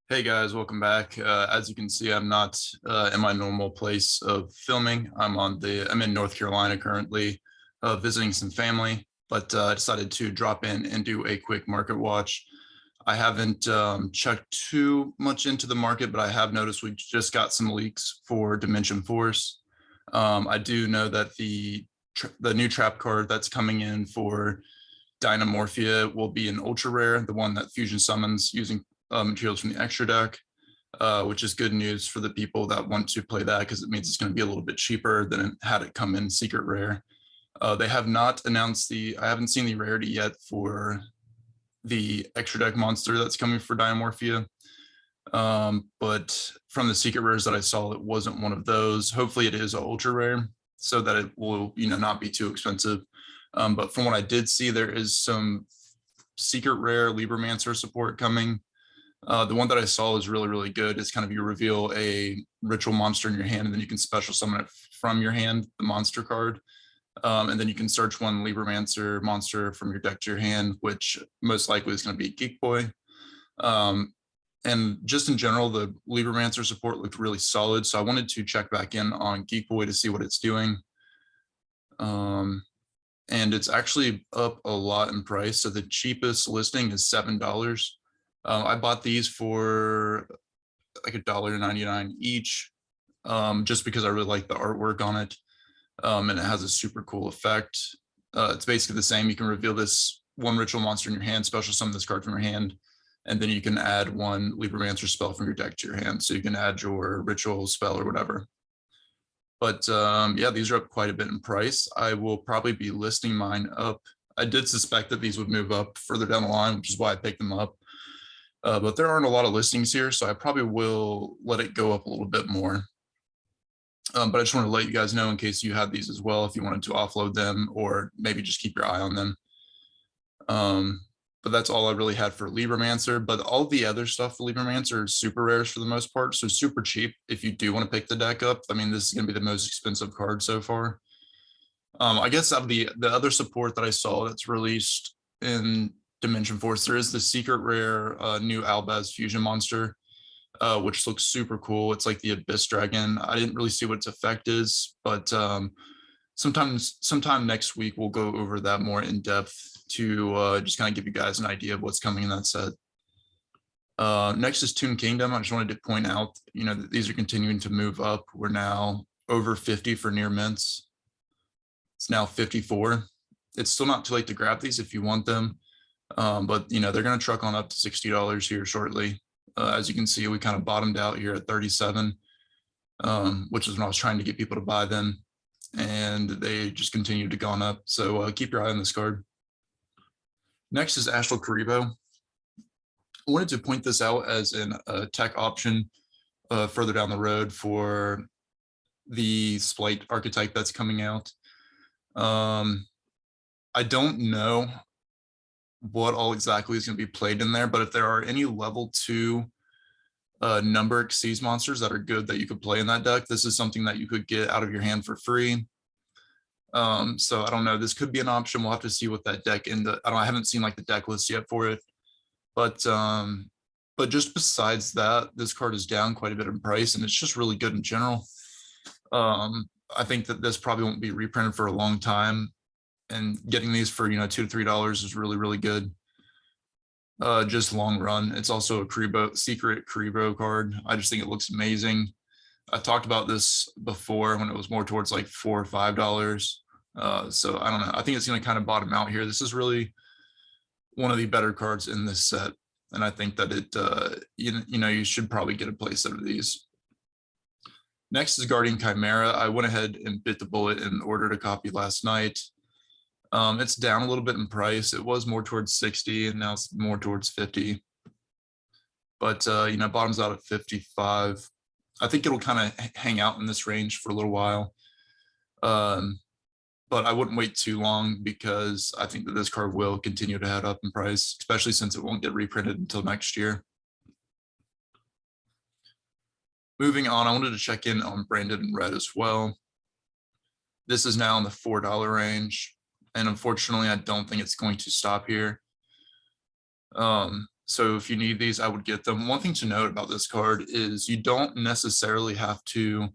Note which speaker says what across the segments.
Speaker 1: Hey guys, welcome back. As you can see, I'm not in my normal place of filming. I'm in North Carolina currently, visiting some family, but I decided to drop in and do a quick market watch. I haven't checked too much into the market, but I have noticed we just got some leaks for Dimension Force. I do know that the new trap card that's coming in for Dynamorphia will be an ultra rare, the one that Fusion summons using materials from the extra deck, which is good news for the people that want to play that because it means it's going to be a little bit cheaper than it had it come in secret rare. They have not announced I haven't seen the rarity yet for the extra deck monster that's coming for Dynamorphia. But from the secret rares that I saw, it wasn't one of those. Hopefully it is an ultra rare so that it will, not be too expensive. But from what I did see, there is some secret rare Libromancer support coming. The one that I saw is really, really good. It's kind of you reveal a ritual monster in your hand, and then you can special summon it from your hand, the monster card. And then you can search one Libromancer monster from your deck to your hand, which most likely is going to be Geek Boy. And just in general, the Libromancer support looked really solid. So I wanted to check back in on Geek Boy to see what it's doing. And it's actually up a lot in price. So the cheapest listing is $7. I bought these for like $1.99 each, just because I really like the artwork on it. And it has a super cool effect. It's basically the same. You can reveal this one ritual monster in your hand, special summon this card from your hand, and then you can add one Libromancer spell from your deck to your hand. So you can add your ritual spell or whatever. But yeah, these are up quite a bit in price. I will probably be listing mine up. I did suspect that these would move up further down the line, which is why I picked them up. But there aren't a lot of listings here, so I probably will let it go up a little bit more. But I just want to let you guys know in case you had these as well, if you wanted to offload them or maybe just keep your eye on them. But that's all I really had for Libromancer. But all the other stuff for Libromancer is super rares for the most part, so super cheap if you do want to pick the deck up. I mean, this is going to be the most expensive card so far. I guess out of the other support that I saw that's released in Dimension Force, there is the secret rare new Albaz fusion monster, which looks super cool. It's like the Abyss Dragon. I didn't really see what its effect is, but sometime next week we'll go over that more in depth to just kind of give you guys an idea of what's coming in that set. Next is Toon Kingdom. I just wanted to point out, that these are continuing to move up. We're now over 50 for near mints. It's now 54. It's still not too late to grab these if you want them. But they're going to truck on up to $60 here shortly. As you can see, we kind of bottomed out here at 37, which is when I was trying to get people to buy them, and they just continued to go on up. So keep your eye on this card. Next is Astral Kuribo. I wanted to point this out as a tech option further down the road for the Splite archetype that's coming out. I don't know what all exactly is going to be played in there, but if there are any level 2 number exceeds monsters that are good that you could play in that deck, this is something that you could get out of your hand for free. So I don't know, this could be an option. We'll have to see what that deck I haven't seen like the deck list yet for it, but just besides that, this card is down quite a bit in price, and it's just really good in general. I think that this probably won't be reprinted for a long time, and getting these for $2 to $3 is really, really good. Just long run. It's also a secret Kuribo card. I just think it looks amazing. I talked about this before when it was more towards like $4 or $5. So I don't know. I think it's going to kind of bottom out here. This is really one of the better cards in this set, and I think that it you should probably get a playset of these. Next is Guardian Chimera. I went ahead and bit the bullet and ordered a copy last night. It's down a little bit in price. It was more towards 60, and now it's more towards 50. But bottoms out at 55. I think it'll kind of hang out in this range for a little while. But I wouldn't wait too long, because I think that this card will continue to head up in price, especially since it won't get reprinted until next year. Moving on, I wanted to check in on Branded in Red as well. This is now in the $4 range, and unfortunately, I don't think it's going to stop here. So if you need these, I would get them. One thing to note about this card is you don't necessarily have to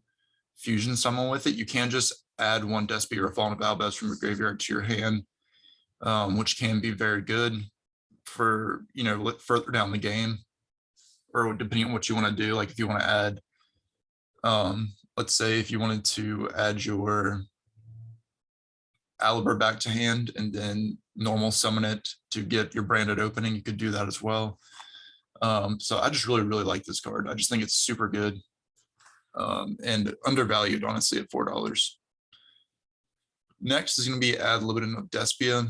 Speaker 1: fusion someone with it. You can just add one Despy or a Fallen Valbez from your graveyard to your hand, which can be very good for, further down the game, or depending on what you want to do. Like if you want to add, let's say if you wanted to add your Aliber back to hand and then normal summon it to get your branded opening, you could do that as well. So I just really like this card. I just think it's super good, and undervalued, honestly, at $4. Next is going to be Ad Libitum of Despia.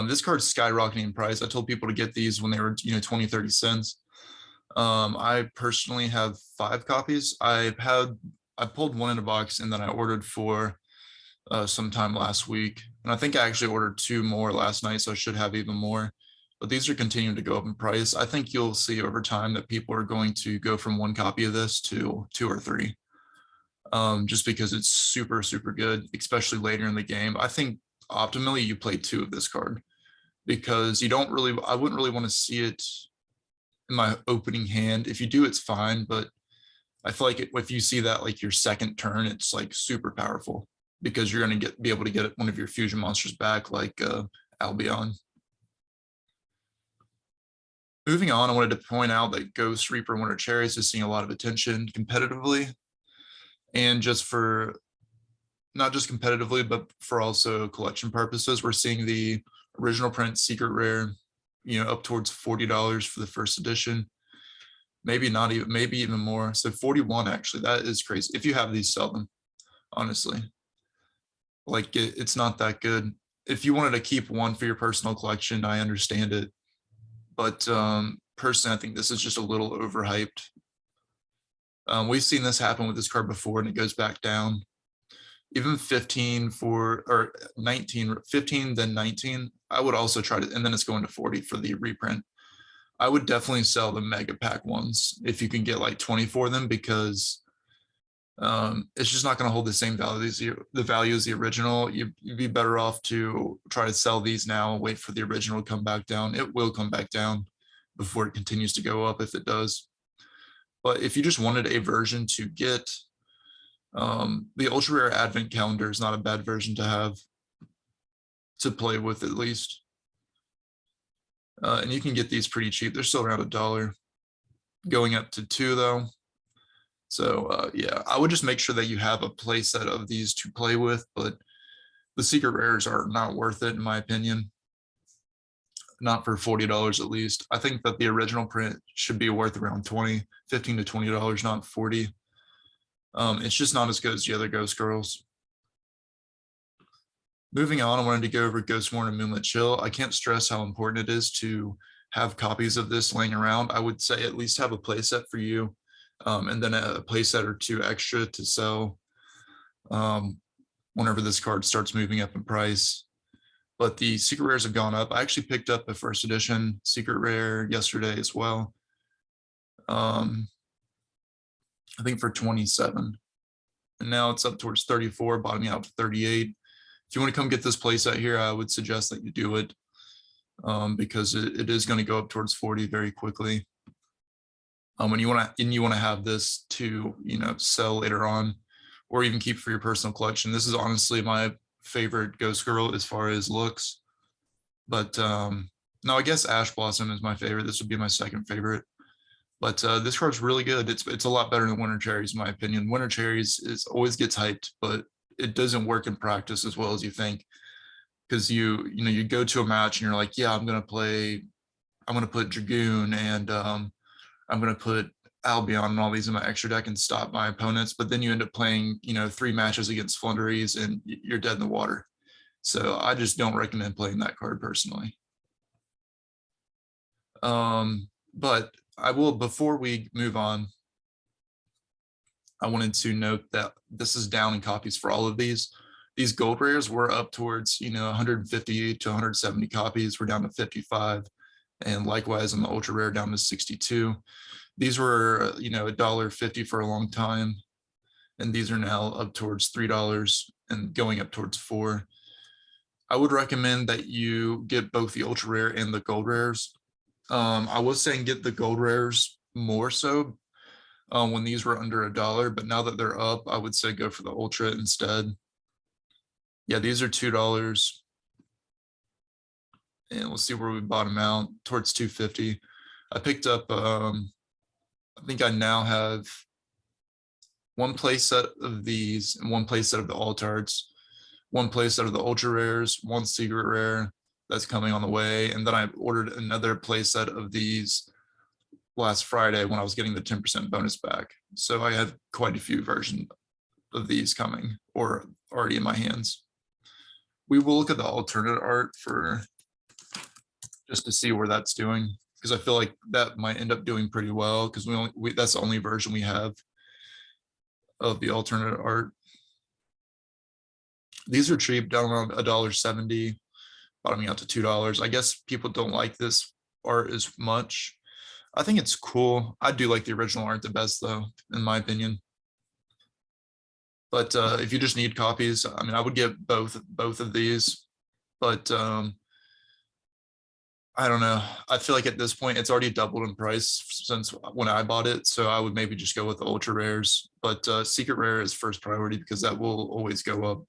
Speaker 1: This card's skyrocketing in price. I told people to get these when they were 20, 30 cents. I personally have 5 copies. I pulled one in a box, and then I ordered 4 sometime last week, and I think I actually ordered 2 more last night, so I should have even more. But these are continuing to go up in price. I think you'll see over time that people are going to go from 1 copy of this to 2 or 3, just because it's super good, especially later in the game. I think optimally you play 2 of this card, because I wouldn't really want to see it in my opening hand. If you do, it's fine, but I feel like if you see that like your second turn, it's like super powerful, because you're going to be able to get one of your fusion monsters back, like Albion. Moving on, I wanted to point out that Ghost Reaper Winter Cherries is seeing a lot of attention competitively, and just for not just competitively, but for also collection purposes. We're seeing the original print secret rare, up towards $40 for the first edition. Maybe even more. So 41, actually, that is crazy. If you have these, sell them, honestly. Like it's not that good. If you wanted to keep one for your personal collection, I understand it. But personally, I think this is just a little overhyped. We've seen this happen with this card before, and it goes back down. Even 15 or 19, 15, then 19. I would also try to, and then it's going to 40 for the reprint. I would definitely sell the mega pack ones if you can get like 20 for them, because it's just not going to hold the same value as the original. You'd be better off to try to sell these now, wait for the original to come back down. It will come back down before it continues to go up, if it does. But if you just wanted a version to get, the ultra rare advent calendar is not a bad version to have to play with, at least. And you can get these pretty cheap. They're still around $1, going up to 2 though. So yeah, I would just make sure that you have a play set of these to play with, but the secret rares are not worth it, in my opinion. Not for $40 at least. I think that the original print should be worth around $15 to $20, not 40. It's just not as good as the other Ghost Girls. Moving on, I wanted to go over Ghostmourne and Moonlit Chill. I can't stress how important it is to have copies of this laying around. I would say at least have a playset for you, and then a playset or 2 extra to sell whenever this card starts moving up in price. But the secret rares have gone up. I actually picked up a first edition secret rare yesterday as well. I think for 27, and now it's up towards 34, bottoming out to 38. If you want to come get this playset here, I would suggest that you do it, because it is going to go up towards 40 very quickly. And you want to have this to sell later on, or even keep for your personal collection. This is honestly my favorite Ghost Girl as far as looks, but no, I guess Ash Blossom is my favorite. This would be my second favorite. But this card's really good. It's a lot better than Winter Cherries, in my opinion. Winter Cherries always gets hyped, but it doesn't work in practice as well as you think. Because you go to a match and you're like, yeah, I'm gonna put Dragoon and I'm gonna put Albion and all these in my extra deck and stop my opponents. But then you end up playing 3 matches against Flunderies and you're dead in the water. So I just don't recommend playing that card personally. But I will, before we move on, I wanted to note that this is down in copies for all of these. These gold rares were up towards 150 to 170 copies. We're down to 55, and likewise on the ultra rare down to 62. These were $1.50 for a long time, and these are now up towards $3 and going up towards $4. I would recommend that you get both the ultra rare and the gold rares. I was saying get the gold rares more so when these were under $1, but now that they're up, I would say go for the ultra instead. Yeah, these are $2, and we'll see where we bottom out towards 250. I picked up. I think I now have one play set of these and one play set of the altards, one play set of the ultra rares, one secret rare that's coming on the way, and then I ordered another play set of these last Friday when I was getting the 10% bonus back. So I have quite a few versions of these coming or already in my hands. We will look at the alternate art for just to see where that's doing, because I feel like that might end up doing pretty well because that's the only version we have of the alternate art. These are cheap, down around $1.70, bottoming out to $2. I guess people don't like this art as much. I think it's cool. I do like the original art the best though, in my opinion. But if you just need copies, I mean, I would get both of these. But I don't know. I feel like at this point it's already doubled in price since when I bought it. So I would maybe just go with the ultra rares. But secret rare is first priority because that will always go up.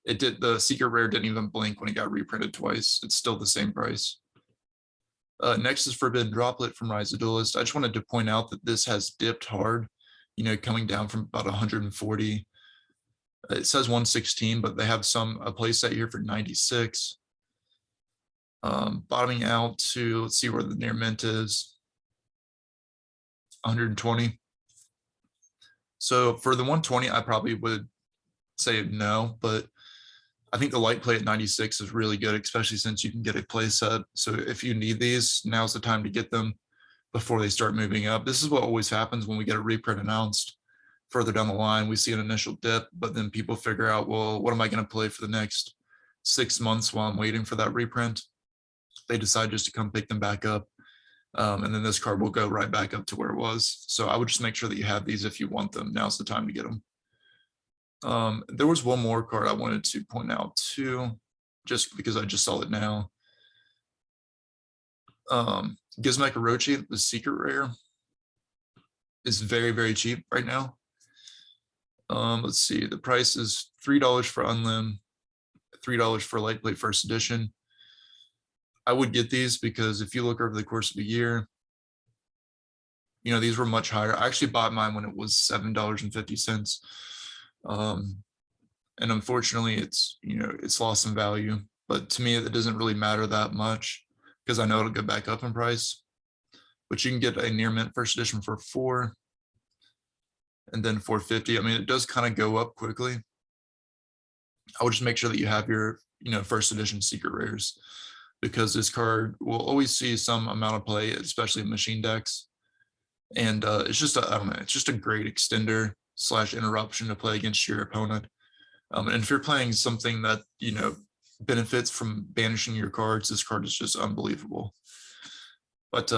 Speaker 1: It did. The secret rare didn't even blink when it got reprinted twice. It's still the same price. Next is Forbidden Droplet from Rise of Duelist. I just wanted to point out that this has dipped hard, you know, coming down from about 140. It says 116, but they have a playset here for 96. Bottoming out to, let's see where the near mint is, 120. So for the 120, I probably would say no, but I think the light play at 96 is really good, especially since you can get a play set. So if you need these, now's the time to get them before they start moving up. This is what always happens when we get a reprint announced further down the line. We see an initial dip, but then people figure out, well, what am I going to play for the next 6 months while I'm waiting for that reprint? They decide just to come pick them back up. And then this card will go right back up to where it was. So I would just make sure that you have these if you want them. Now's the time to get them. There was one more card I wanted to point out too, just because I just saw it now. Gizmek Orochi, the secret rare, is very, very cheap right now. Let's see, the price is $3 for Unlim, $3 for Light Plate First Edition. I would get these because if you look over the course of a year, you know, these were much higher. I actually bought mine when it was $7.50. And unfortunately it's, you know, it's lost in value, but to me, it doesn't really matter that much because I know it'll go back up in price. But you can get a near mint first edition for $4 and then $4.50. I mean, it does kind of go up quickly. I would just make sure that you have your, you know, first edition secret rares, because this card will always see some amount of play, especially in machine decks. And it's just I don't know, it's just a great extender / interruption to play against your opponent. And if you're playing something that, you know, benefits from banishing your cards, this card is just unbelievable. But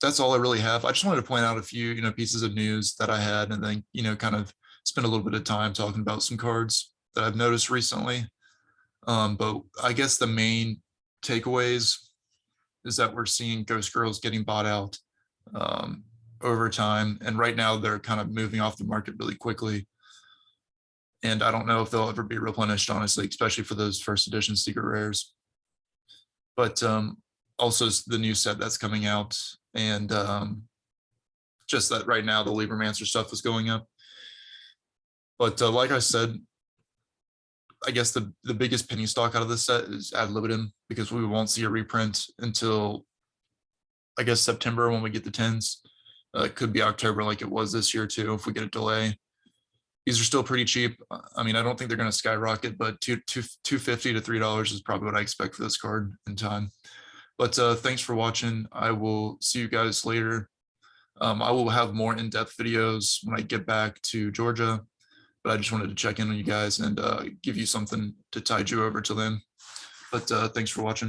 Speaker 1: that's all I really have. I just wanted to point out a few, you know, pieces of news that I had, and then, you know, kind of spend a little bit of time talking about some cards that I've noticed recently. But I guess the main takeaways is that we're seeing Ghost Girls getting bought out over time, and right now they're kind of moving off the market really quickly, and I don't know if they'll ever be replenished, honestly, especially for those first edition secret rares. But also the new set that's coming out, and just that right now the Libromancer stuff is going up. But like I said, I guess the biggest penny stock out of this set is Ad Libitum, because we won't see a reprint until, I guess, September when we get the 10s. It could be October like it was this year too if we get a delay. These are still pretty cheap. I mean, I don't think they're going to skyrocket, but $2.50 to $3 is probably what I expect for this card in time. But thanks for watching. I will see you guys later. I will have more in-depth videos when I get back to Georgia, but I just wanted to check in on you guys and give you something to tide you over till then. But thanks for watching.